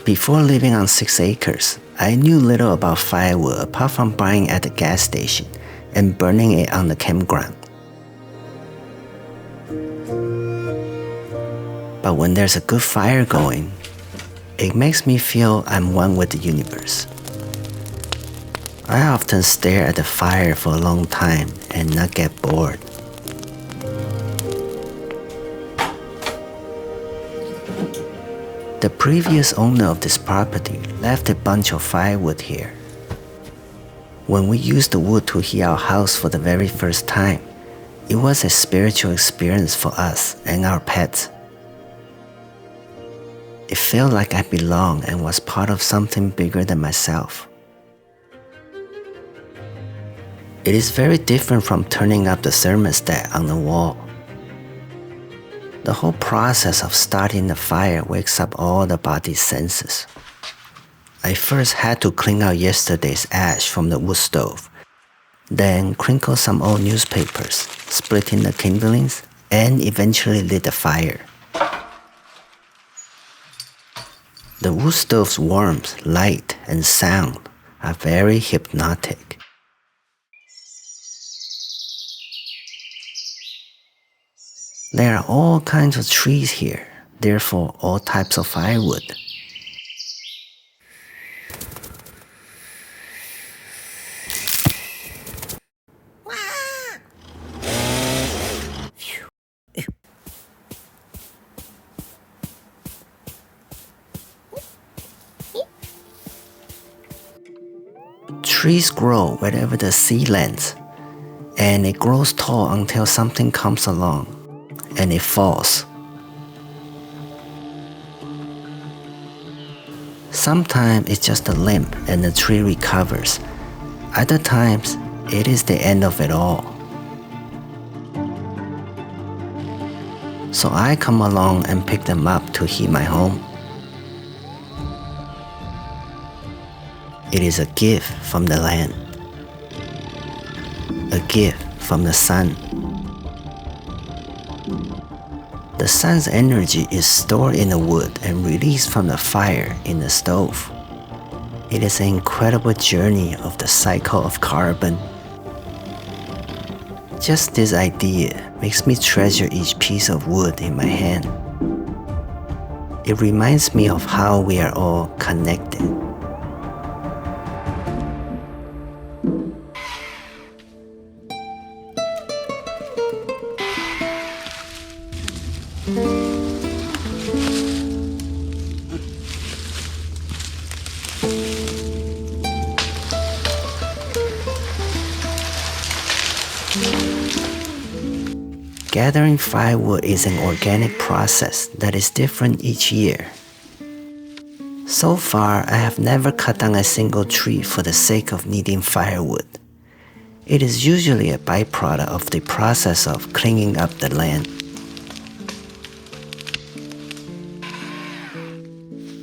Before living on 6 acres, I knew little about firewood apart from buying at the gas station and burning it on the campground. But when there's a good fire going, it makes me feel I'm one with the universe. I often stare at the fire for a long time and not get bored. The previous owner of this property left a bunch of firewood here. When we used the wood to heat our house for the very first time, it was a spiritual experience for us and our pets. It felt like I belonged and was part of something bigger than myself. It is very different from turning up the thermostat on the wall. The whole process of starting the fire wakes up all the body's senses. I first had to clean out yesterday's ash from the wood stove, then crinkle some old newspapers, splitting the kindlings, and eventually lit the fire. The wood stove's warmth, light, and sound are very hypnotic. There are all kinds of trees here, therefore all types of firewood. Trees grow wherever the sea lands, and it grows tall until something comes along and it falls. Sometimes it's just a limb and the tree recovers. Other times, it is the end of it all. So I come along and pick them up to heat my home. It is a gift from the land, a gift from the sun. The sun's energy is stored in the wood and released from the fire in the stove. It is an incredible journey of the cycle of carbon. Just this idea makes me treasure each piece of wood in my hand. It reminds me of how we are all connected. Gathering firewood is an organic process that is different each year. So far, I have never cut down a single tree for the sake of needing firewood. It is usually a byproduct of the process of cleaning up the land.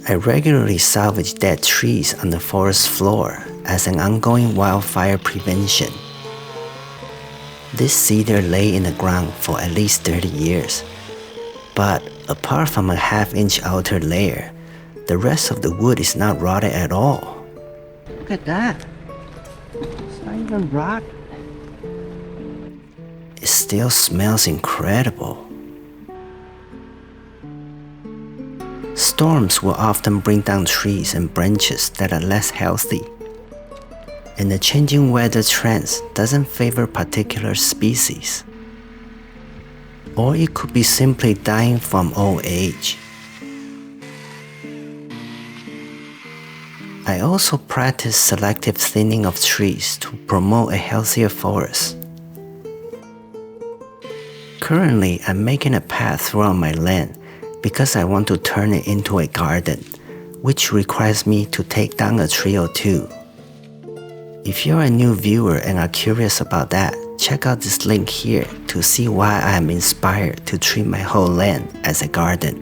I regularly salvage dead trees on the forest floor as an ongoing wildfire prevention. This cedar lay in the ground for at least 30 years, but apart from a half-inch outer layer, the rest of the wood is not rotted at all. Look at that! It's not even rot. It still smells incredible. Storms will often bring down trees and branches that are less healthy, and the changing weather trends doesn't favor particular species. Or it could be simply dying from old age. I also practice selective thinning of trees to promote a healthier forest. Currently, I'm making a path throughout my land because I want to turn it into a garden, which requires me to take down a tree or two. If you're a new viewer and are curious about that, check out this link here to see why I am inspired to treat my whole land as a garden.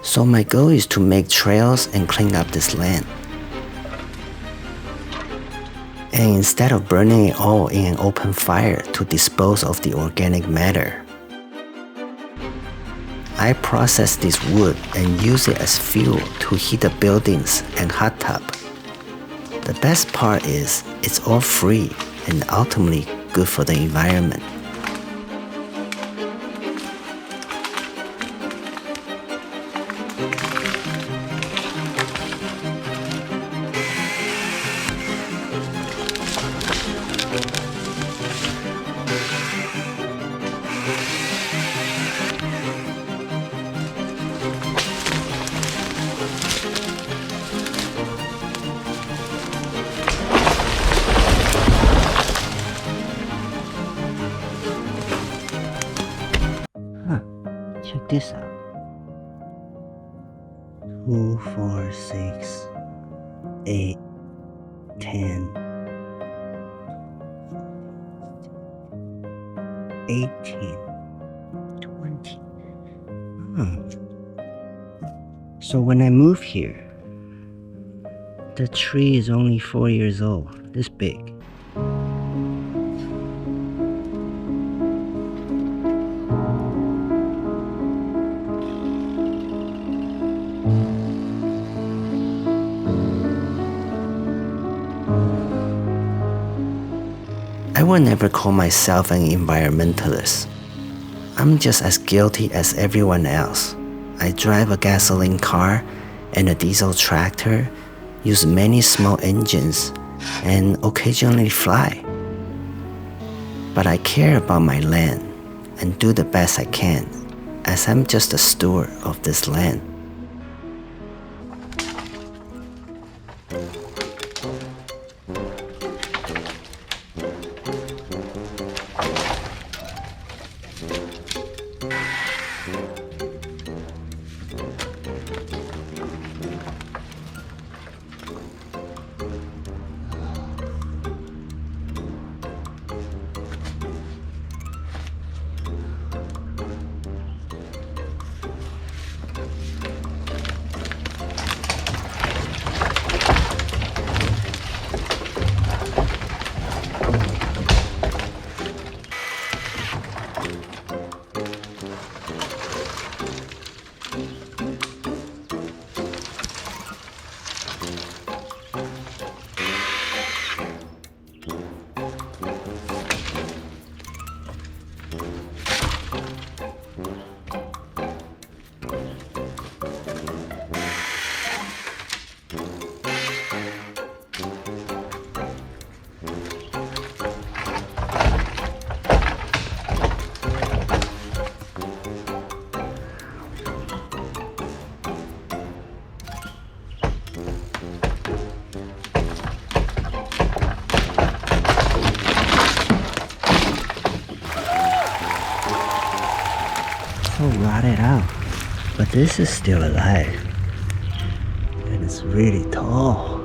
So my goal is to make trails and clean up this land. And instead of burning it all in an open fire to dispose of the organic matter, I process this wood and use it as fuel to heat the buildings and hot tub. The best part is it's all free and ultimately good for the environment. Check this out. 2, 4, 6, 8, 10, 18, 20. So when I moved here, the tree is only 4 years old, this big. I will never call myself an environmentalist. I'm just as guilty as everyone else. I drive a gasoline car and a diesel tractor, use many small engines, and occasionally fly. But I care about my land and do the best I can, as I'm just a steward of this land. So rotted out, but this is still alive, and it's really tall.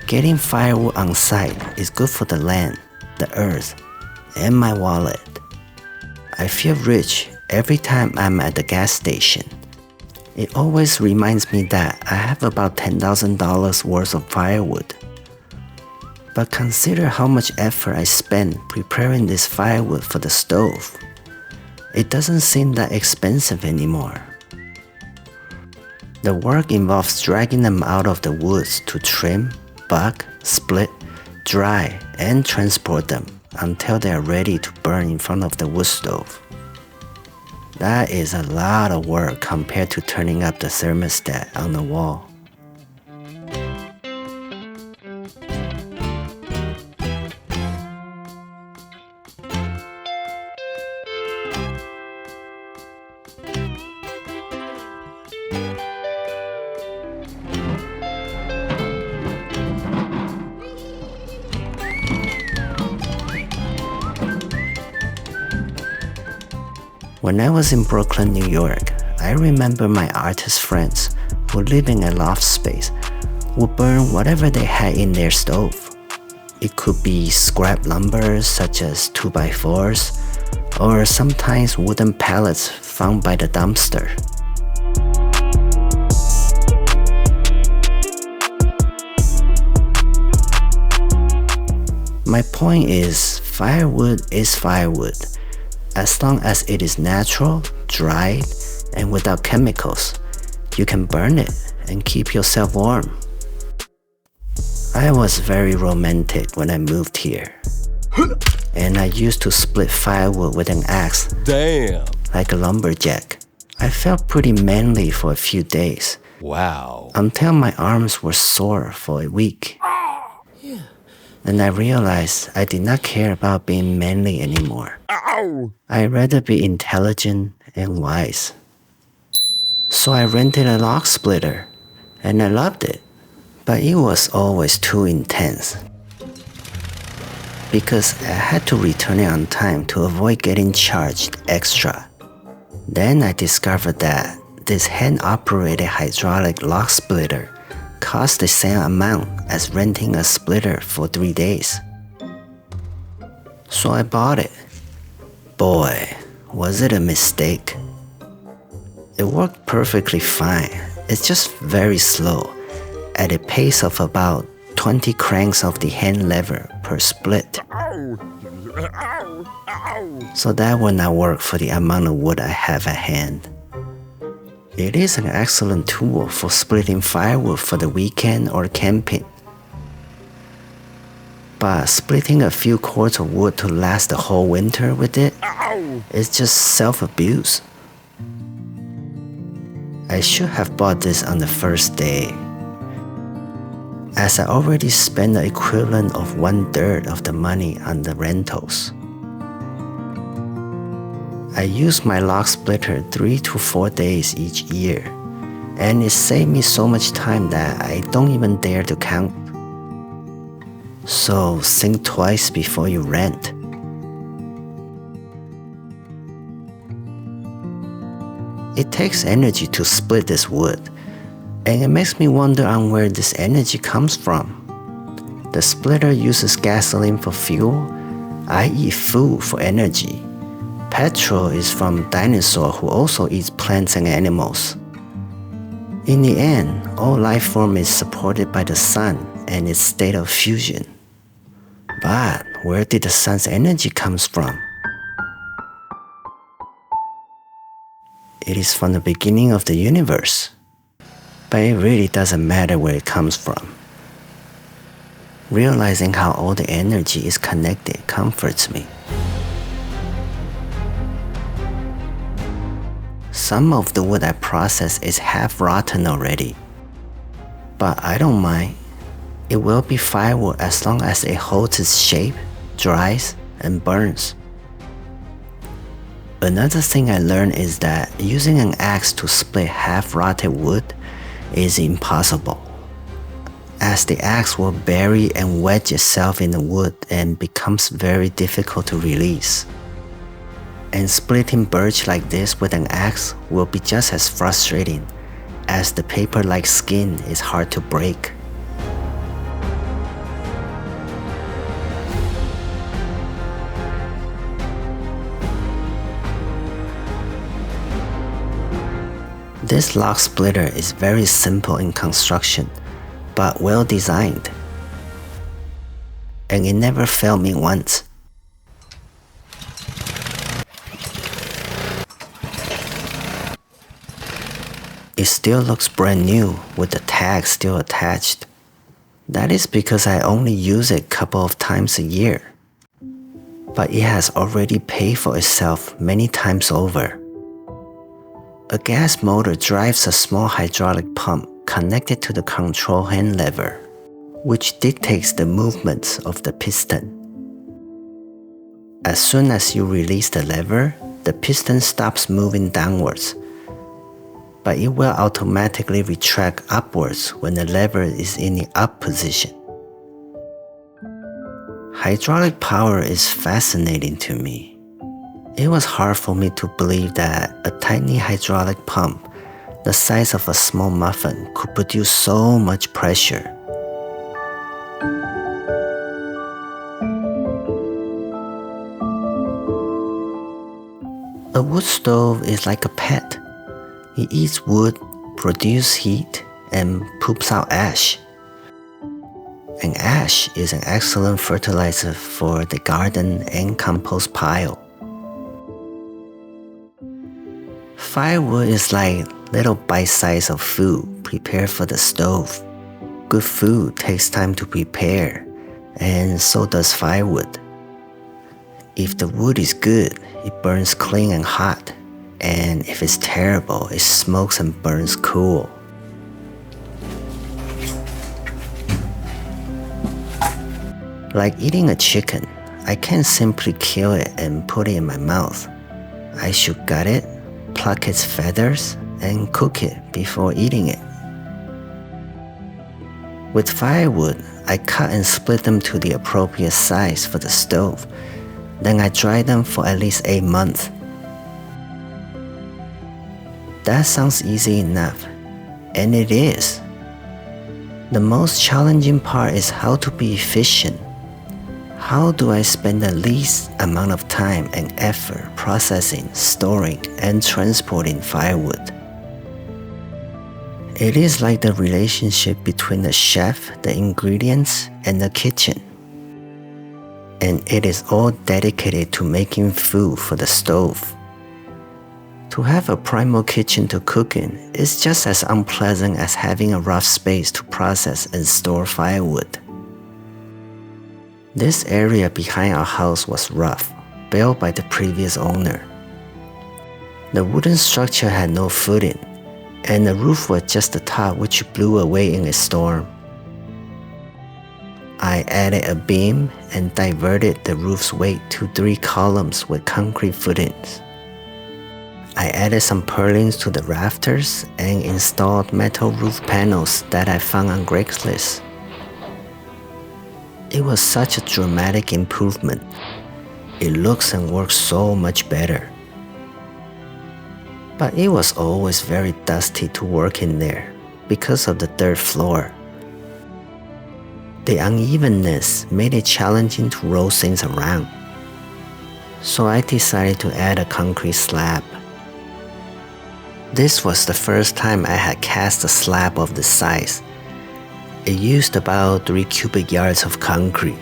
Getting firewood on site is good for the land, the earth, and my wallet. I feel rich every time I'm at the gas station. It always reminds me that I have about $10,000 worth of firewood. But consider how much effort I spent preparing this firewood for the stove. It doesn't seem that expensive anymore. The work involves dragging them out of the woods to trim, bug, split, dry, and transport them until they are ready to burn in front of the wood stove. That is a lot of work compared to turning up the thermostat on the wall. When I was in Brooklyn, New York, I remember my artist friends who live in a loft space would burn whatever they had in their stove. It could be scrap lumber such as 2x4s, or sometimes wooden pallets found by the dumpster. My point is, firewood is firewood, as long as it is natural, dried, and without chemicals. You can burn it and keep yourself warm. I was very romantic when I moved here, and I used to split firewood with an axe. Damn. Like a lumberjack. I felt pretty manly for a few days. Wow. Until my arms were sore for a week. And I realized I did not care about being manly anymore. I'd rather be intelligent and wise. So I rented a log splitter, and I loved it. But it was always too intense, because I had to return it on time to avoid getting charged extra. Then I discovered that this hand-operated hydraulic log splitter cost the same amount as renting a splitter for 3 days. So I bought it. Boy, was it a mistake. It worked perfectly fine. It's just very slow, at a pace of about 20 cranks of the hand lever per split. So that will not work for the amount of wood I have at hand. It is an excellent tool for splitting firewood for the weekend or camping. But splitting a few cords of wood to last the whole winter with it is just self-abuse. I should have bought this on the first day, as I already spent the equivalent of 1/3 of the money on the rentals. I use my log splitter 3 to 4 days each year, and it saved me so much time that I don't even dare to count. So think twice before you rent. It takes energy to split this wood, and it makes me wonder on where this energy comes from. The splitter uses gasoline for fuel, i.e. food for energy. Petrol is from dinosaurs who also eat plants and animals. In the end, all life form is supported by the sun and its state of fusion. But where did the sun's energy comes from? It is from the beginning of the universe. But it really doesn't matter where it comes from. Realizing how all the energy is connected comforts me. Some of the wood I process is half rotten already. But I don't mind. It will be firewood as long as it holds its shape, dries, and burns. Another thing I learned is that using an axe to split half-rotted wood is impossible, as the axe will bury and wedge itself in the wood and becomes very difficult to release. And splitting birch like this with an axe will be just as frustrating, as the paper-like skin is hard to break. This log splitter is very simple in construction, but well designed. And it never failed me once. It still looks brand new with the tag still attached. That is because I only use it a couple of times a year. But it has already paid for itself many times over. A gas motor drives a small hydraulic pump connected to the control hand lever, which dictates the movements of the piston. As soon as you release the lever, the piston stops moving downwards, but it will automatically retract upwards when the lever is in the up position. Hydraulic power is fascinating to me. It was hard for me to believe that a tiny hydraulic pump the size of a small muffin could produce so much pressure. A wood stove is like a pet. It eats wood, produces heat, and poops out ash. And ash is an excellent fertilizer for the garden and compost pile. Firewood is like little bite size of food prepared for the stove. Good food takes time to prepare, and so does firewood. If the wood is good, it burns clean and hot, and if it's terrible, it smokes and burns cool. Like eating a chicken, I can't simply kill it and put it in my mouth. I should gut it, pluck its feathers, and cook it before eating it. With firewood, I cut and split them to the appropriate size for the stove. Then I dry them for at least 8 months. That sounds easy enough, and it is. The most challenging part is how to be efficient. How do I spend the least amount of time and effort processing, storing, and transporting firewood? It is like the relationship between the chef, the ingredients, and the kitchen. And it is all dedicated to making food for the stove. To have a primal kitchen to cook in is just as unpleasant as having a rough space to process and store firewood. This area behind our house was rough, built by the previous owner. The wooden structure had no footing, and the roof was just the top which blew away in a storm. I added a beam and diverted the roof's weight to 3 columns with concrete footings. I added some purlins to the rafters and installed metal roof panels that I found on Craigslist. It was such a dramatic improvement. It looks and works so much better. But it was always very dusty to work in there because of the 3rd floor. The unevenness made it challenging to roll things around. So I decided to add a concrete slab. This was the first time I had cast a slab of this size. It used about 3 cubic yards of concrete.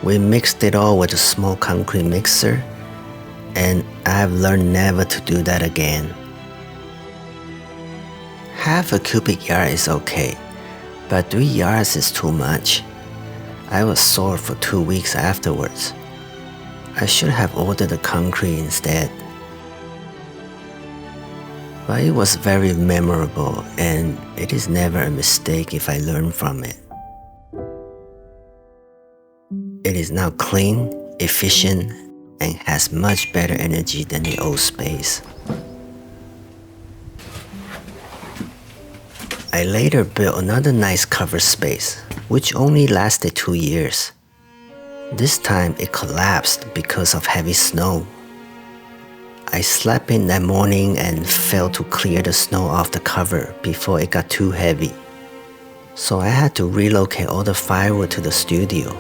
We mixed it all with a small concrete mixer, and I've learned never to do that again. Half a cubic yard is okay, but 3 yards is too much. I was sore for 2 weeks afterwards. I should have ordered the concrete instead. But it was very memorable, and it is never a mistake if I learn from it. It is now clean, efficient, and has much better energy than the old space. I later built another nice covered space, which only lasted 2 years. This time it collapsed because of heavy snow. I slept in that morning and failed to clear the snow off the cover before it got too heavy. So I had to relocate all the firewood to the studio,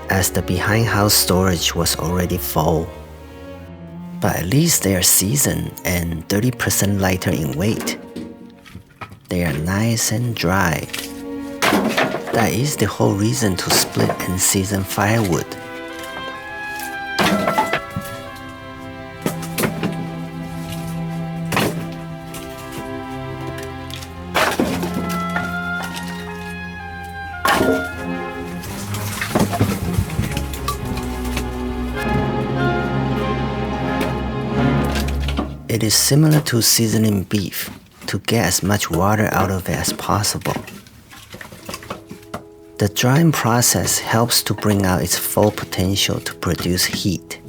as the behind house storage was already full. But at least they are seasoned and 30% lighter in weight. They are nice and dry. That is the whole reason to split and season firewood. It is similar to seasoning beef, to get as much water out of it as possible. The drying process helps to bring out its full potential to produce heat.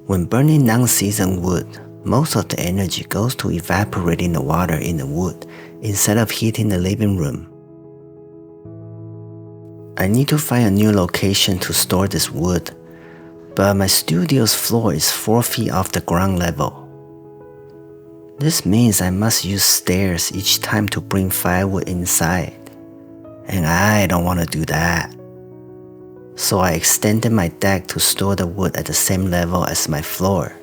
When burning non-seasoned wood, most of the energy goes to evaporating the water in the wood instead of heating the living room. I need to find a new location to store this wood, But my studio's floor is 4 feet off the ground level. This means I must use stairs each time to bring firewood inside, and I don't want to do that. So I extended my deck to store the wood at the same level as my floor.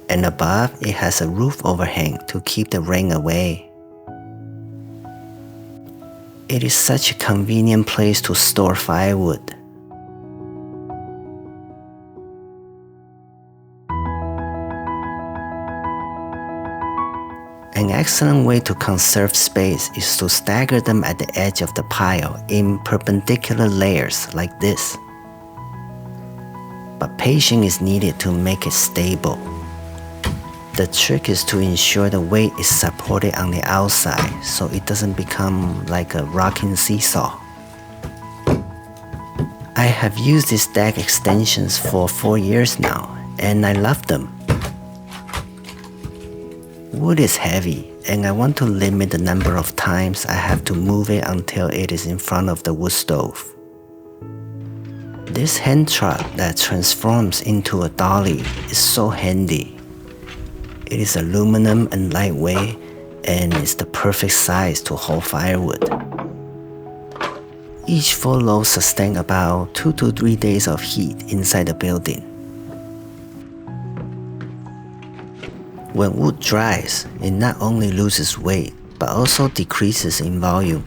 And above, it has a roof overhang to keep the rain away. It is such a convenient place to store firewood. An excellent way to conserve space is to stagger them at the edge of the pile in perpendicular layers like this. But patience is needed to make it stable. The trick is to ensure the weight is supported on the outside so it doesn't become like a rocking seesaw. I have used these deck extensions for 4 years now, and I love them. Wood is heavy, and I want to limit the number of times I have to move it until it is in front of the wood stove. This hand truck that transforms into a dolly is so handy. It is aluminum and lightweight, and is the perfect size to hold firewood. Each full load sustains about 2 to 3 days of heat inside the building. When wood dries, it not only loses weight, but also decreases in volume.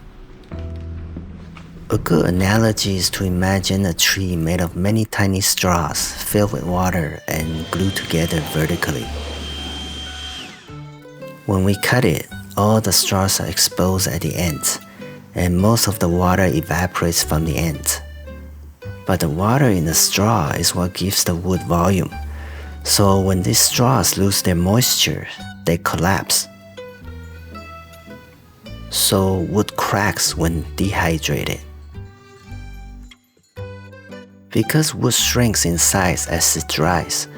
A good analogy is to imagine a tree made of many tiny straws filled with water and glued together vertically. When we cut it, all the straws are exposed at the ends, and most of the water evaporates from the ends. But the water in the straw is what gives the wood volume. So when these straws lose their moisture, they collapse. So wood cracks when dehydrated. Because wood shrinks in size as it dries,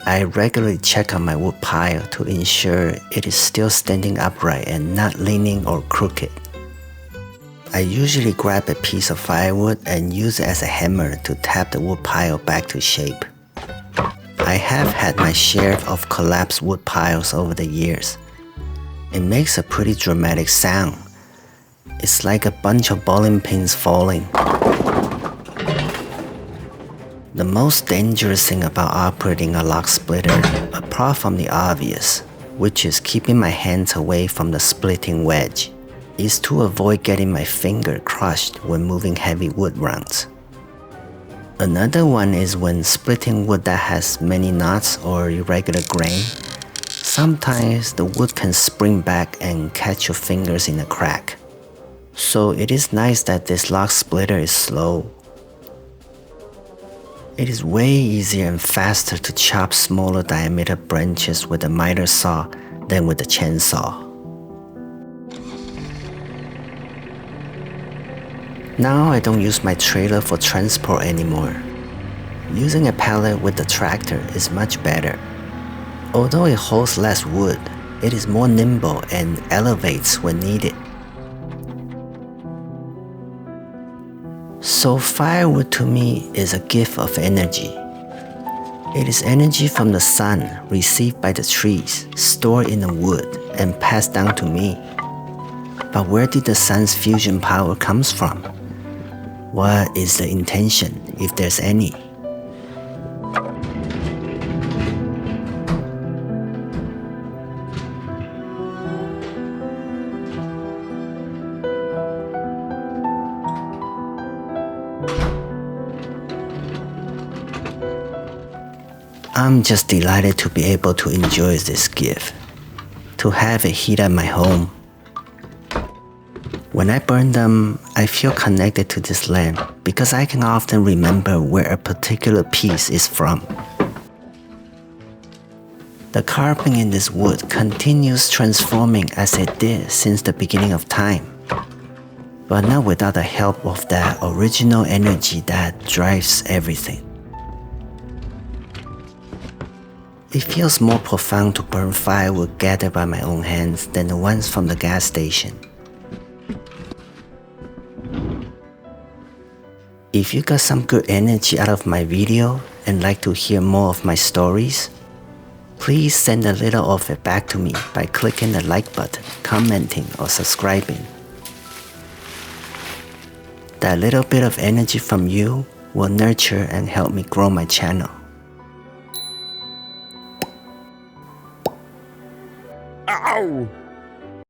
I regularly check on my wood pile to ensure it is still standing upright and not leaning or crooked. I usually grab a piece of firewood and use it as a hammer to tap the wood pile back to shape. I have had my share of collapsed wood piles over the years. It makes a pretty dramatic sound. It's like a bunch of bowling pins falling. The most dangerous thing about operating a log splitter, apart from the obvious, which is keeping my hands away from the splitting wedge, is to avoid getting my finger crushed when moving heavy wood rounds. Another one is when splitting wood that has many knots or irregular grain. Sometimes the wood can spring back and catch your fingers in a crack. So it is nice that this log splitter is slow. It is way easier and faster to chop smaller diameter branches with a miter saw than with a chainsaw. Now I don't use my trailer for transport anymore. Using a pallet with the tractor is much better. Although it holds less wood, it is more nimble and elevates when needed. So firewood to me is a gift of energy. It is energy from the sun received by the trees, stored in the wood, and passed down to me. But where did the sun's fusion power comes from? What is the intention, if there's any? I'm just delighted to be able to enjoy this gift, to have it heat up my home. When I burn them, I feel connected to this lamp because I can often remember where a particular piece is from. The carving in this wood continues transforming as it did since the beginning of time, but not without the help of that original energy that drives everything. It feels more profound to burn firewood gathered by my own hands than the ones from the gas station. If you got some good energy out of my video and like to hear more of my stories? Please send a little of it back to me by clicking the like button, commenting, or subscribing. That little bit of energy from you will nurture and help me grow my channel. Ow!